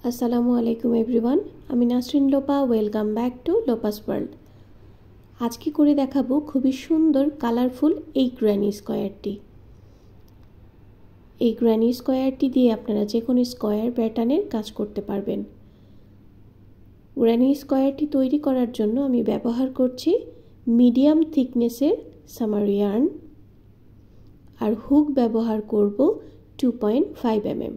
আসসালামু আলাইকুম এভরিওয়ান, আমি Nasrin Lopa. Welcome back to Lopa's world. আজকে করে দেখাবো খুবই সুন্দর কালারফুল এই গ্র্যানি স্কোয়ারটি। এই গ্র্যানি স্কোয়ারটি দিয়ে আপনারা যে কোনো স্কোয়ার প্যাটার্নের কাজ করতে পারবেন। গ্র্যানি স্কোয়ারটি তৈরি করার জন্য আমি ব্যবহার করছি মিডিয়াম থিকনেসের সামার ইয়ার্ন, আর হুক ব্যবহার করব 2.5 mm।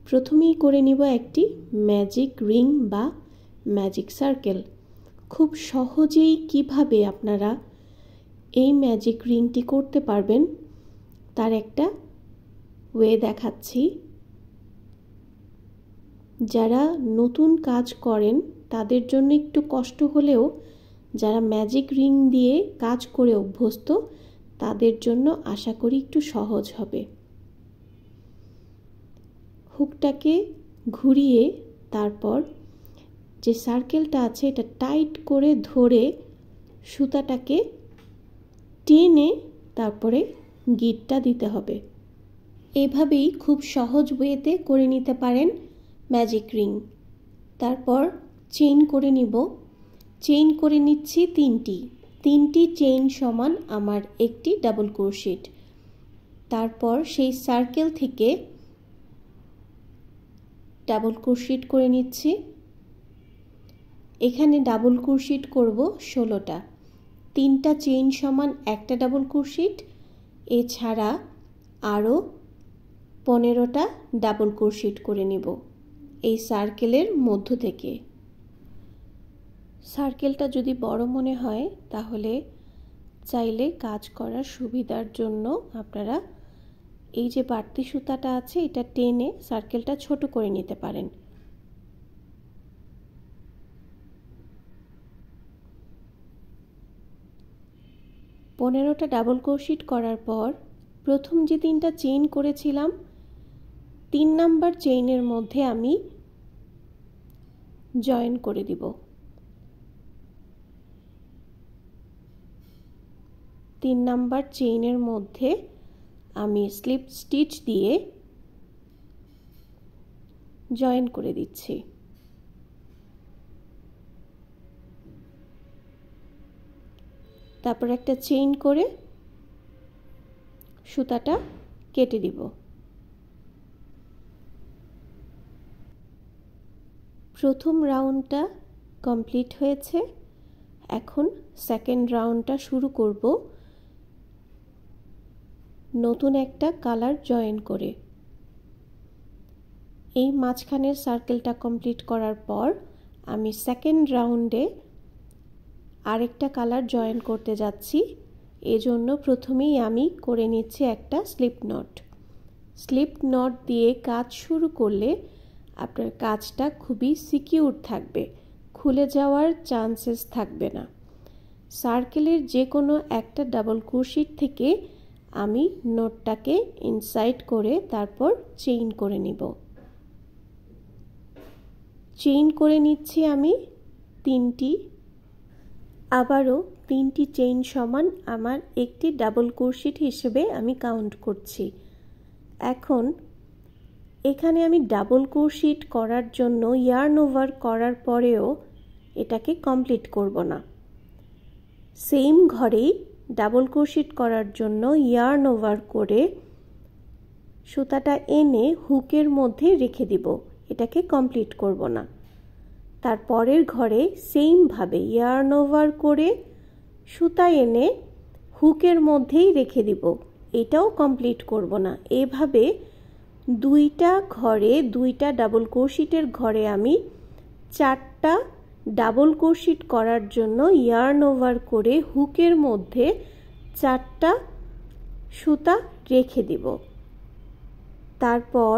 প্রথমেই করে নিব একটি ম্যাজিক রিং বা ম্যাজিক সার্কেল। খুব সহজেই কিভাবে আপনারা এই ম্যাজিক রিংটি করতে পারবেন তার একটা ওয়ে দেখাচ্ছি। যারা নতুন কাজ করেন তাদের জন্য একটু কষ্ট হলেও যারা ম্যাজিক রিং দিয়ে কাজ করে অভ্যস্ত তাদের জন্য আশা করি একটু সহজ হবে। হুকটাকে ঘুরিয়ে তারপর যে সার্কেলটা আছে এটা টাইট করে ধরে সুতাটাকে টেনে তারপরে গিঁটটা দিতে হবে। এভাবেই খুব সহজ ওয়েতে করে নিতে পারেন ম্যাজিক রিং। তারপর চেইন করে নিব। চেইন করে নিচ্ছি তিনটি চেইন সমান আমার একটি ডাবল ক্রোশেট। তারপর সেই সার্কেল থেকে ডাবল ক্রোশেট করে নিচ্ছি। এখানে ডাবল ক্রোশেট করব 16টা। 3টা চেইন সমান একটা ডাবল ক্রোশেট, এছাড়া আরও 15টা ডাবল ক্রোশেট করে নিব এই সার্কেলের মধ্য থেকে। সার্কেলটা যদি বড় মনে হয় তাহলে চাইলে কাজ করার সুবিধার জন্য আপনারা এই যে বাড়তি সুতাটা আছে এটা টেনে সার্কেলটা ছোট করে নিতে পারেন। পনেরোটা ডাবল ক্রোশেট করার পর প্রথম যে 3টা চেইন করেছিলাম 3 নাম্বার চেইনের মধ্যে আমি জয়েন করে দিব। 3 নাম্বার চেইনের মধ্যে আমি স্লিপ স্টিচ দিয়ে জয়েন করে দিচ্ছি। তারপর একটা চেইন করে সুতাটা কেটে দিব। প্রথম রাউন্ডটা কমপ্লিট হয়েছে, এখন সেকেন্ড রাউন্ডটা শুরু করব নতুন একটা কালার জয়েন করে। এই মাঝখানের সার্কেলটা কমপ্লিট করার পর আমি সেকেন্ড রাউন্ডে আরেকটা কালার জয়েন করতে যাচ্ছি। এজন্য প্রথমেই আমি করে নিচ্ছি একটা স্লিপ নট। স্লিপ নট দিয়ে কাজ শুরু করলে আপনার কাজটা খুবই সিকিউর থাকবে, খুলে যাওয়ার চান্সেস থাকবে না। সার্কেলের যে কোনো একটা ডাবল ক্রোশেট থেকে আমি নটটাকে ইনসাইড করে তারপর চেইন করে নিব। চেইন করে নিচ্ছি আমি 3টি। আবারও 3টি চেইন সমান আমার একটি ডাবল ক্রোশেট হিসেবে আমি কাউন্ট করছি। এখন এখানে আমি ডাবল ক্রোশেট করার জন্য ইয়ার্ন ওভার করার পরেও এটাকে কমপ্লিট করব না। সেম ঘরেই ডাবল ক্রোশেট করার জন্য ইয়ার্ন ওভার করে সুতাটা এনে হুকের মধ্যে রেখে দিব, এটাকে কমপ্লিট করব না। তারপরের ঘরে সেমভাবে ইয়ার্ন ওভার করে সুতা এনে হুকের মধ্যেই রেখে দিব, এটাও কমপ্লিট করব না। এভাবে 2টা ঘরে 2টা ডাবল ক্রোশেটের ঘরে আমি 4টা ডাবল ক্রোশেট করার জন্য ইয়ার্ন ওভার করে হুকের মধ্যে 4টা সুতা রেখে দিব। তারপর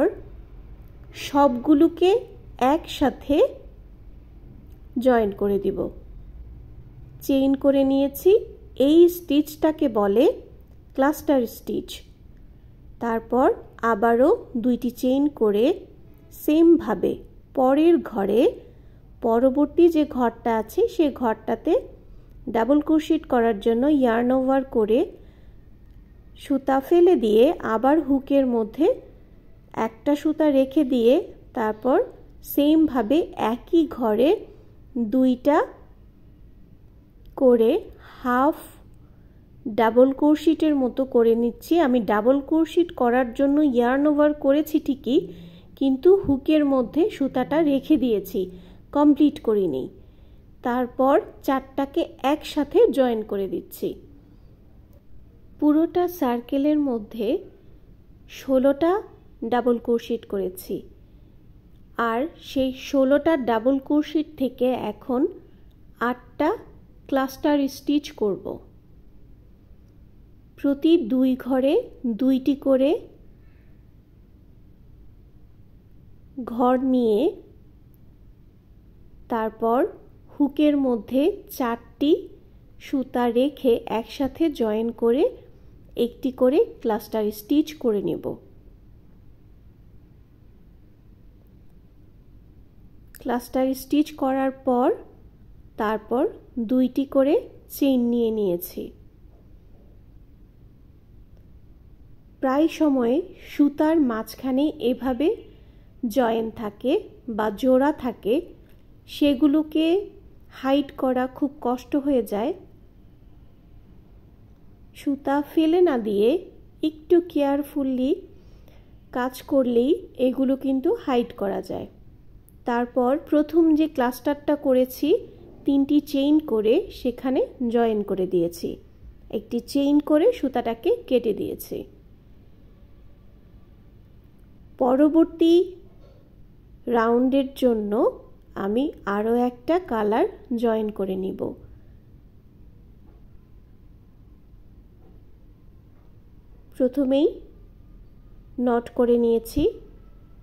সবগুলোকে একসাথে জয়েন করে দিব। চেইন করে নিয়েছি। এই স্টিচটাকে বলে ক্লাস্টার স্টিচ। তারপর আবারও 2টি চেইন করে সেমভাবে পরের ঘরে পরবর্তী যে ঘরটা আছে সেই ঘরটাতে ডাবল ক্রোশেট করার জন্য ইয়ার্ন ওভার করে সুতা ফেলে দিয়ে আবার হুকের মধ্যে একটা সুতা রেখে দিয়ে তারপর সেম ভাবে একই ঘরে দুইটা করে হাফ ডাবল ক্রোশেটের মতো করে নিচ্ছি। আমি ডাবল ক্রোশেট করার জন্য ইয়ার্ন ওভার করেছি ঠিকই, কিন্তু হুকের মধ্যে সুতাটা রেখে দিয়েছি, কমপ্লিট করিনি। তারপর চারটাকে একসাথে জয়েন করে দিচ্ছি। পুরোটা সার্কেলের মধ্যে 16টা ডাবল ক্রোশেট করেছি, আর সেই 16টা ডাবল ক্রোশেট থেকে এখন 8টা ক্লাস্টার স্টিচ করব। প্রতি 2 ঘরে 2টি করে ঘর নিয়ে তারপর হুকের মধ্যে 4টি সুতা রেখে একসাথে জয়েন করে একটি করে ক্লাস্টার স্টিচ করে নেব। ক্লাস্টার স্টিচ করার পর তারপর 2টি করে চেইন নিয়ে নিয়েছি। প্রায় সময় সুতার মাঝখানে এভাবে জয়েন থাকে বা জোড়া থাকে, সেগুলোকে হাইড করা খুব কষ্ট হয়ে যায়। সুতা ফেলে না দিয়ে একটু কেয়ারফুলি কাজ করলেই এগুলো কিন্তু হাইড করা যায়। তারপর প্রথম যে ক্লাস্টারটা করেছি 3টি চেইন করে সেখানে জয়েন করে দিয়েছি, একটি চেইন করে সুতাটাকে কেটে দিয়েছি। পরবর্তী রাউন্ডের জন্য আমি আরও একটা কালার জয়েন করে নিব। প্রথমেই নট করে নিয়েছি,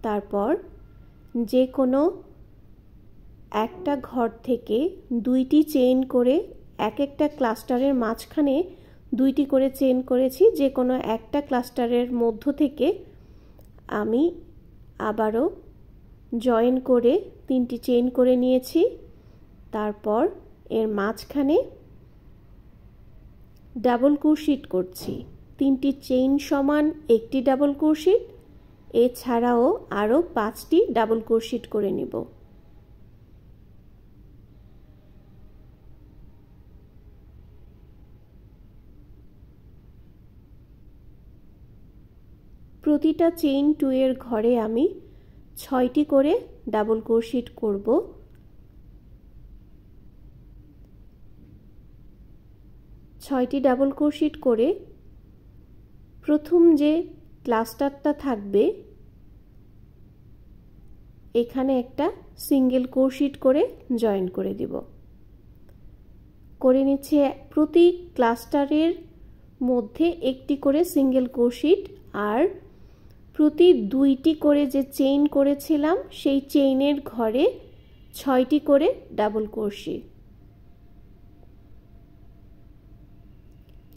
তারপর যে কোনো একটা ঘর থেকে 2টি চেইন করে এক একটা ক্লাস্টারের মাঝখানে 2টি করে চেইন করেছি। যে কোনো একটা ক্লাস্টারের মধ্য থেকে আমি আবারও জয়েন করে 3টি চেইন করে নিয়েছি। তারপর এর মাঝখানে ডাবল ক্রোশেট করছি। 3টি চেইন সমান একটি ডাবল ক্রোশেট, এছাড়াও আরও 5টি ডাবল ক্রোশেট করে নেব। প্রতিটা চেইন 2 এর ঘরে আমি 6টি করে ডাবল ক্রোশেট করব। 6টি ডাবল ক্রোশেট করে প্রথম যে ক্লাস্টারটা থাকবে এখানে একটা সিঙ্গেল ক্রোশেট করে জয়েন করে দিব। করে নিচ্ছে প্রতি ক্লাস্টারের মধ্যে একটি করে সিঙ্গেল ক্রোশেট, আর প্রতি 2টি করে যে চেইন করেছিলাম সেই চেইনের ঘরে 6টি করে ডাবল ক্রোশেট।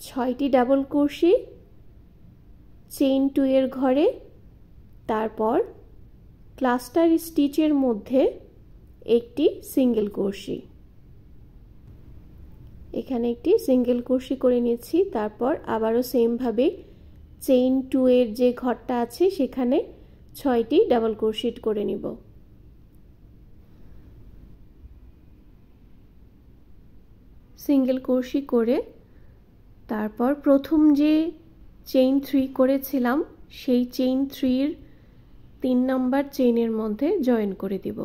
6টি ডাবল ক্রোশেট চেইন 2 এর ঘরে, তারপর ক্লাস্টার স্টিচের মধ্যে একটি সিঙ্গেল ক্রোশেট। এখানে একটি সিঙ্গেল ক্রোশেট করে নিয়েছি। তারপর আবারও সেম ভাবে চেইন 2 এর যে ঘরটা আছে সেখানে 6টি ডাবল ক্রোশেট করে নিব। সিঙ্গেল ক্রোশেট করে তারপর প্রথম যে চেইন 3 করেছিলাম সেই চেইন 3 এর 3 নম্বর চেইনের মধ্যে জয়েন করে দিব।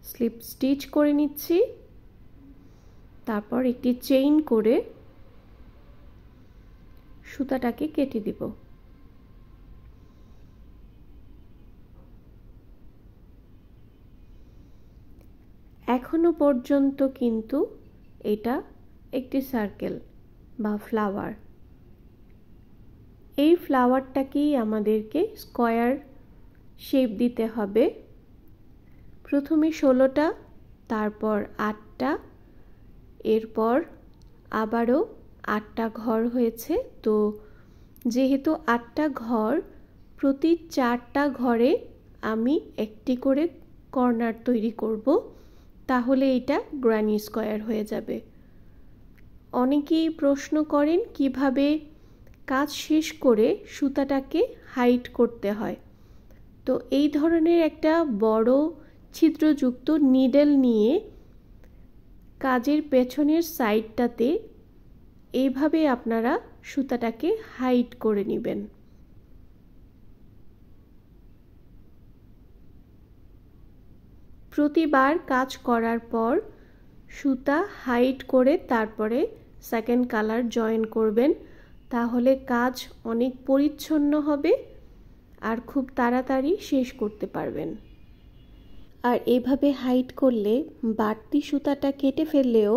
স্লিপ স্টিচ করে নিচ্ছি। তারপর একটি চেইন করে সুতাটাকে কেটে দিব। এখনো পর্যন্ত কিন্তু এটা একটি সার্কেল বা ফ্লাওয়ার। এই ফ্লাওয়ারটাকেই আমাদেরকে স্কয়ার শেপ দিতে হবে। প্রথমে 16টা, তারপর 8টা, এরপর আবারও 8টা ঘর হয়েছে। তো যেহেতু 8টা ঘর, প্রতি 4টা ঘরে আমি একটি করে কর্নার তৈরি করব, তাহলে এটা গ্র্যানি স্কয়ার হয়ে যাবে। অনেকেই প্রশ্ন করেন কিভাবে কাজ শেষ করে সুতাটাকে হাইড করতে হয়। তো এই ধরনের একটা বড় ছিদ্রযুক্ত নিডল নিয়ে কাজের পেছনের সাইডটাতে এইভাবে আপনারা সুতাটাকে হাইড করে নেবেন। প্রতিবার কাজ করার পর সুতা হাইড করে তারপরে সেকেন্ড কালার জয়েন করবেন, তাহলে কাজ অনেক পরিচ্ছন্ন হবে আর খুব তাড়াতাড়ি শেষ করতে পারবেন। আর এভাবে হাইড করলে বাড়তি সুতাটা কেটে ফেললেও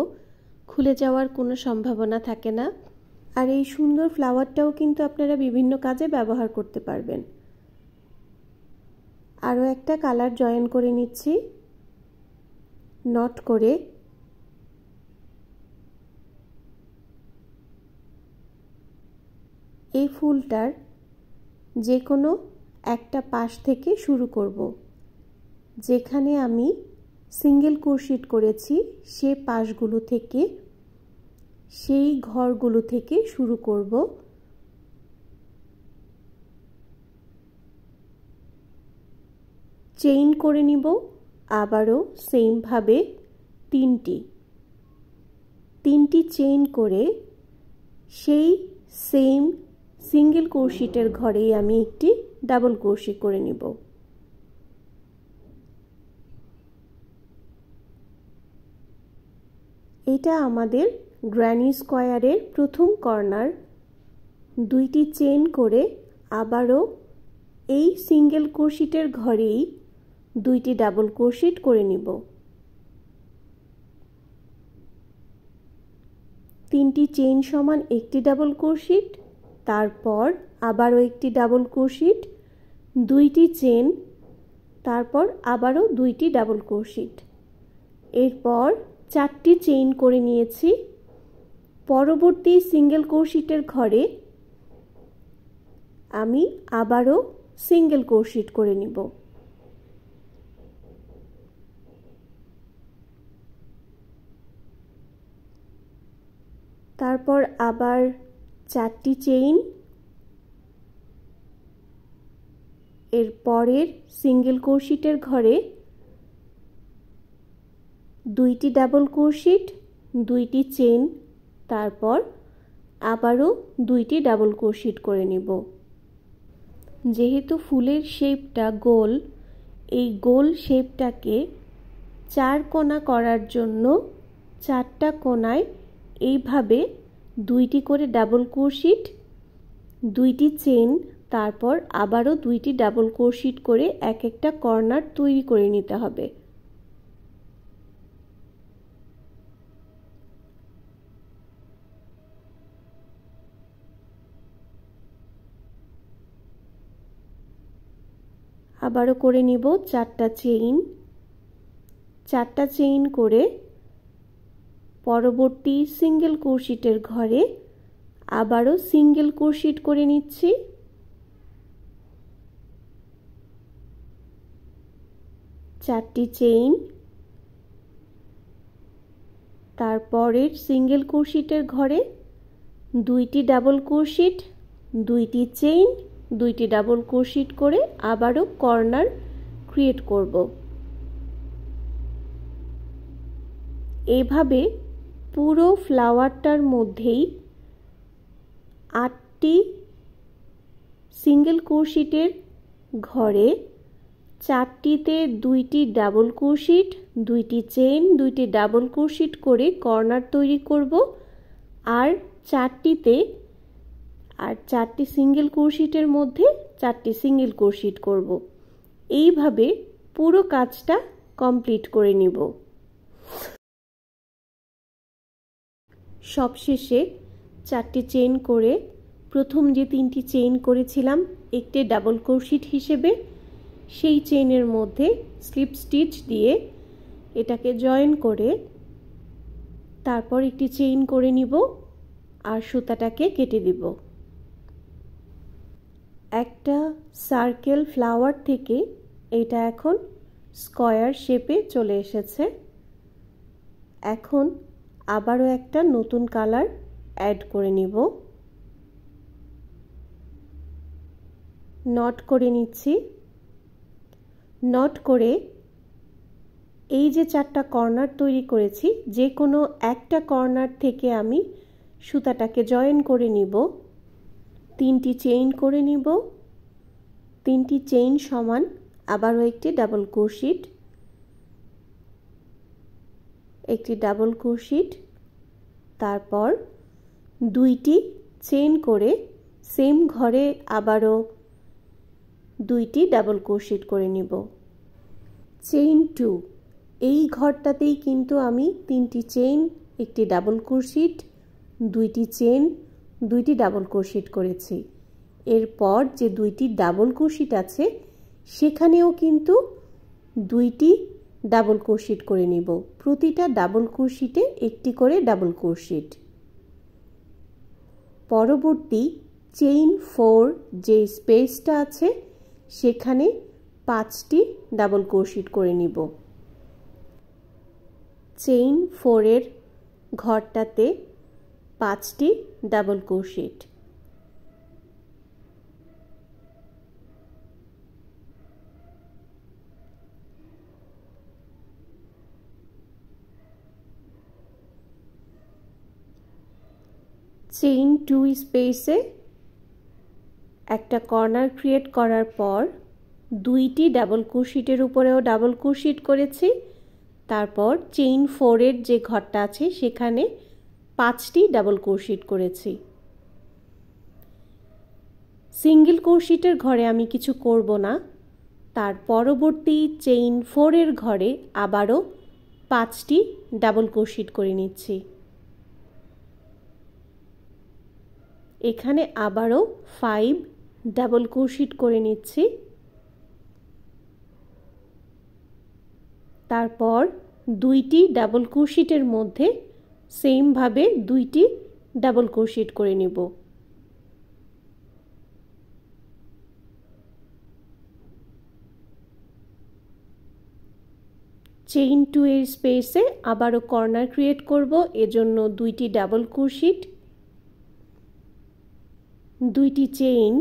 খুলে যাওয়ার কোনো সম্ভাবনা থাকে না। আর এই সুন্দর ফ্লাওয়ারটাও কিন্তু আপনারা বিভিন্ন কাজে ব্যবহার করতে পারবেন। আরও একটা কালার জয়েন করে নিচ্ছি নট করে। এই ফুলটার যে কোনো একটা পাশ থেকে শুরু করব। যেখানে আমি সিঙ্গেল ক্রোশেট করেছি সে পাশগুলো থেকে, সেই ঘরগুলো থেকে শুরু করব। চেইন করে নিব আবারও সেমভাবে তিনটি চেইন করে সেই সেম সিঙ্গেল ক্রোশেটের ঘরেই আমি একটি ডাবল ক্রোশেট করে নিব। এটা আমাদের গ্র্যানি স্কোয়ারের প্রথম কর্নার। দুইটি চেইন করে আবারও এই সিঙ্গেল ক্রোশেটের ঘরেই দুইটি ডাবল ক্রোশেট করে নিব। তিনটি চেইন সমান একটি ডাবল ক্রোশেট, তারপর আবারও একটি ডাবল ক্রোশেট, দুইটি চেইন, তারপর আবারও দুইটি ডাবল ক্রোশেট। এরপর চারটি চেইন করে নিয়েছি। পরবর্তী সিঙ্গেল ক্রোশেটের ঘরে আমি আবারও সিঙ্গেল ক্রোশেট করে নিব। তারপর আবার চারটি চেইন, এর পরের সিঙ্গেল ক্রোশেটের ঘরে দুইটি ডাবল ক্রোশেট, দুইটি চেইন, তারপর আবারও দুইটি ডাবল ক্রোশেট করে নেব। যেহেতু ফুলের শেপটা গোল, এই গোল শেপটাকে চার কোণা করার জন্য চারটা কোণায় এইভাবে দুইটি করে ডাবল ক্রোশেট, দুইটি চেইন, তারপর আবারও দুইটি ডাবল ক্রোশেট করে এক একটা কর্নার তৈরি করে নিতে হবে। আবারও করে নিব চারটা চেইন করে পরবর্তী সিঙ্গেল ক্রোশেটের ঘরে আবারও সিঙ্গেল ক্রোশেট করে নিচ্ছি। চারটি চেইন, তারপরের সিঙ্গেল ক্রোশেটের ঘরে দুইটি ডাবল ক্রোশেট, দুইটি চেইন, দুইটি ডাবল ক্রোশেট করে আবারও কর্নার ক্রিয়েট করব। এইভাবে পুরো ফ্লাওয়ারটার মধ্যেই 8টি সিঙ্গেল ক্রোশেটের ঘরে 4টিতে দুইটি ডাবল ক্রোশেট, দুইটি চেইন, দুইটি ডাবল ক্রোশেট করে কর্নার তৈরি করব। আর 4টি সিঙ্গেল ক্রোশেটের মধ্যে 4টি সিঙ্গেল ক্রোশেট করব। এইভাবে পুরো কাজটা কমপ্লিট করে নিব। সবশেষে 4টি চেইন করে প্রথম যে 3টি চেইন করেছিলাম একটি ডাবল ক্রোশেট হিসেবে, সেই চেইনের মধ্যে স্লিপ স্টিচ দিয়ে এটাকে জয়েন করে তারপর একটি চেইন করে নিব আর সুতাটাকে কেটে দিব। একটা সার্কেল ফ্লাওয়ার থেকে এটা এখন স্কয়ার শেপে চলে এসেছে। এখন আবারও একটা নতুন কালার অ্যাড করে নিব। নট করে নিচ্ছি। নট করে এই যে 4টা কর্নার তৈরি করেছি, যে কোনো একটা কর্নার থেকে আমি সুতাটাকে জয়েন করে নিব। 3টি চেইন করে নিব। 3টি চেইন সমান আবারও একটি ডাবল ক্রোশেট, একটি ডাবল ক্রোশেট, তারপর 2টি চেইন করে সেম ঘরে আবারও 2টি ডাবল ক্রোশেট করে নিব। চেইন 2, এই ঘরটাতেই কিন্তু আমি 3টি চেইন, একটি ডাবল ক্রোশেট, 2টি চেইন, 2টি ডাবল ক্রোশেট করেছি। এরপর যে 2টি ডাবল ক্রোশেট আছে সেখানেও কিন্তু 2টি ডাবল ক্রোশেট করে নিব। প্রতিটা ডাবল ক্রোশেটে একটি করে ডাবল ক্রোশেট। পরবর্তী চেইন 4 যে স্পেসটা আছে সেখানে 5টি ডাবল ক্রোশেট করে নিব। চেইন 4 এর ঘরটাতে 5টি ডাবল ক্রোশেট। চেইন 2 স্পেসে একটা কর্নার ক্রিয়েট করার পর 2টি ডাবল ক্রোশেটের উপরেও ডাবল ক্রোশেট করেছি। তারপর চেইন 4 এর যে ঘরটা আছে সেখানে 5টি ডাবল ক্রোশেট করেছি। সিঙ্গেল ক্রোশেটের ঘরে আমি কিছু করব না। তার পরবর্তী চেইন 4 এর ঘরে আবারও 5টি ডাবল ক্রোশেট করে নিচ্ছি। এখানে আবারও 5 ডাবল ক্রোশেট করে নিচ্ছি। তারপর 2টি ডাবল ক্রোশেটের মধ্যে সেম ভাবে 2টি ডাবল ক্রোশেট করে নিব। চেইন 2 এর স্পেসে আবারও কর্নার ক্রিয়েট করব, এজন্য 2টি ডাবল ক্রোশেট, 2টি চেইন,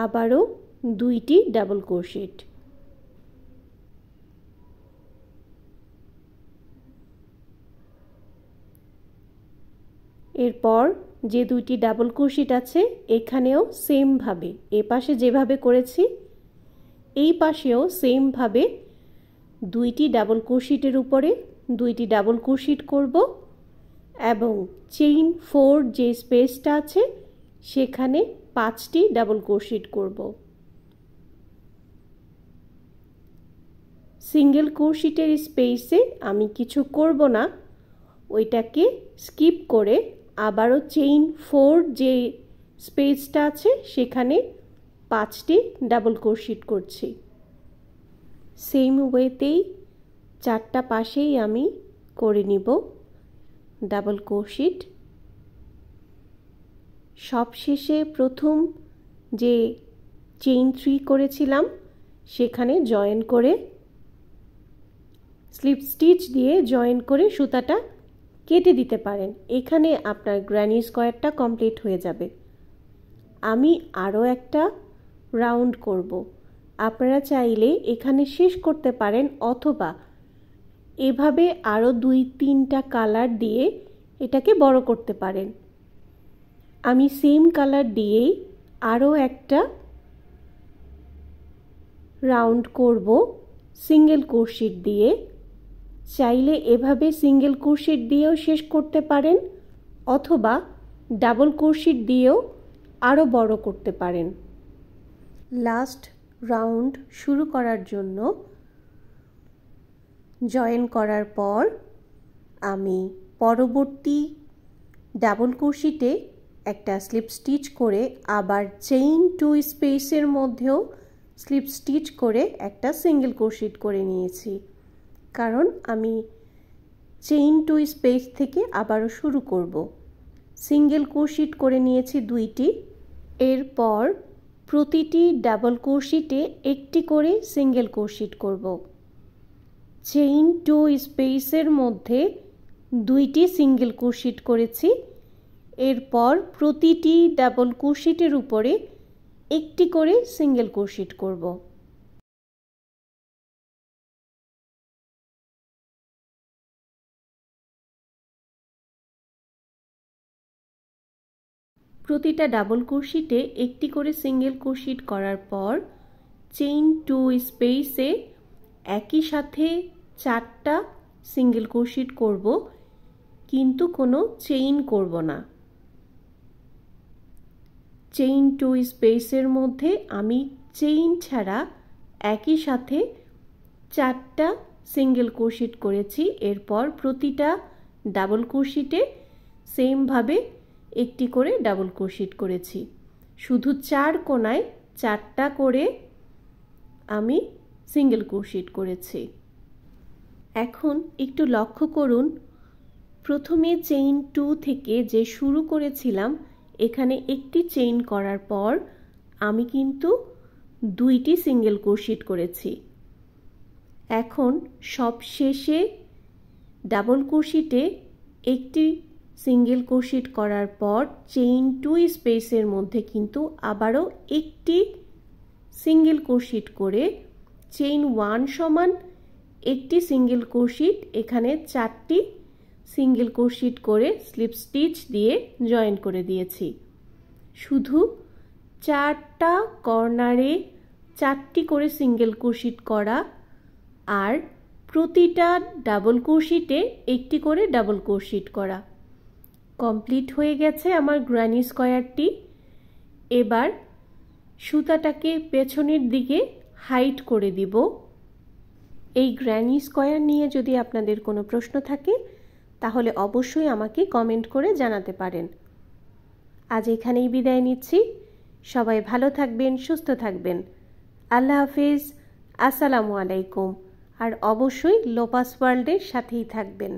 আবারও 2টি ডাবল ক্রোশেট। এরপর যে 2টি ডাবল ক্রোশেট আছে এখানেও সেম ভাবে, এই পাশে যেভাবে করেছি এই পাশেও সেম ভাবে 2টি ডাবল ক্রোশেটের উপরে 2টি ডাবল ক্রোশেট করব এবং চেইন 4 যে স্পেসটা আছে সেখানে 5টি ডাবল ক্রোশেট করব। সিঙ্গেল ক্রোশেটের স্পেসে আমি কিছু করব না, ওইটাকে স্কিপ করে আবারও চেইন 4 যে স্পেসটা আছে সেখানে 5টি ডাবল ক্রোশেট করছি। সেম ওয়েতেই 4টা পাশেই আমি করে নিব ডাবল ক্রোশেট। সবশেষে প্রথম যে চেইন 3 করেছিলাম সেখানে জয়েন করে স্লিপ স্টিচ দিয়ে জয়েন করে সুতাটা কেটে দিতে পারেন। এখানে আপনার গ্র্যানি স্কোয়ারটা কমপ্লিট হয়ে যাবে। আমি আরও একটা রাউন্ড করব। আপনারা চাইলে এখানে শেষ করতে পারেন অথবা এভাবে আরও 2-3টা কালার দিয়ে এটাকে বড় করতে পারেন। আমি সেম কালার দিয়েই আরও একটা রাউন্ড করব সিঙ্গেল ক্রোশেট দিয়ে। চাইলে এভাবে সিঙ্গেল ক্রোশেট দিয়েও শেষ করতে পারেন অথবা ডাবল ক্রোশেট দিয়েও আরও বড় করতে পারেন। লাস্ট রাউন্ড শুরু করার জন্য জয়েন করার পর আমি পরবর্তী ডাবল ক্রোশেটে একটা স্লিপ স্টিচ করে আবার চেইন 2 স্পেসের মধ্যেও স্লিপ স্টিচ করে একটা সিঙ্গেল ক্রোশেট করে নিয়েছি, কারণ আমি চেইন 2 স্পেস থেকে আবারও শুরু করব। সিঙ্গেল ক্রোশেট করে নিয়েছি 2টি। এরপর প্রতিটি ডাবল ক্রোশেটে একটি করে সিঙ্গেল ক্রোশেট করব। চেইন 2 স্পেসের মধ্যে 2টি সিঙ্গেল ক্রোশেট করেছি। এরপর প্রতিটি ডাবল ক্রোশেটের উপরে একটি করে সিঙ্গেল ক্রোশেট করব। প্রতিটা ডাবল ক্রোশেটে একটি করে সিঙ্গেল ক্রোশেট করার পর চেইন 2 স্পেসে একই সাথে 4টা সিঙ্গেল ক্রোশেট করব, কিন্তু কোনো চেইন করব না। চেইন 2 স্পেসের মধ্যে আমি চেইন ছাড়া একই সাথে 4টা সিঙ্গেল ক্রোশেট করেছি। এরপর প্রতিটা ডাবল ক্রোশেটে সেমভাবে একটি করে ডাবল ক্রোশেট করেছি। শুধু 4 কোণায় 4টা করে আমি সিঙ্গেল ক্রোশেট করেছি। এখন একটু লক্ষ্য করুন, প্রথমে চেইন 2 থেকে যে শুরু করেছিলাম এখানে একটি চেইন করার পর আমি কিন্তু 2টি সিঙ্গেল ক্রোশেট করেছি। এখন সব শেষে ডাবল ক্রোশেটে একটি সিঙ্গেল ক্রোশেট করার পর চেইন 2 স্পেসের মধ্যে কিন্তু আবারও একটি সিঙ্গেল ক্রোশেট করে চেইন 1 সমান একটি সিঙ্গেল ক্রোশেট, এখানে 4টি সিঙ্গেল ক্রোশেট করে স্লিপ স্টিচ দিয়ে জয়েন করে দিয়েছি। শুধু 4টা কর্নারে 4টি করে সিঙ্গেল ক্রোশেট করা আর প্রতিটা ডাবল ক্রোশেটে একটি করে ডাবল ক্রোশেট করা। কমপ্লিট হয়ে গেছে আমার গ্র্যানি স্কয়ারটি। এবার সুতাটাকে পেছনের দিকে হাইট করে দিব। এই গ্র্যানি স্কয়ার নিয়ে যদি আপনাদের কোনো প্রশ্ন থাকে তাহলে অবশ্যই আমাকে কমেন্ট করে জানাতে পারেন। আজ এখানেই বিদায় নিচ্ছি। সবাই ভালো থাকবেন, সুস্থ থাকবেন। আল্লাহ হাফেজ, আসসালামু আলাইকুম। আর অবশ্যই লোপাস ওয়ার্ল্ডের সাথেই থাকবেন।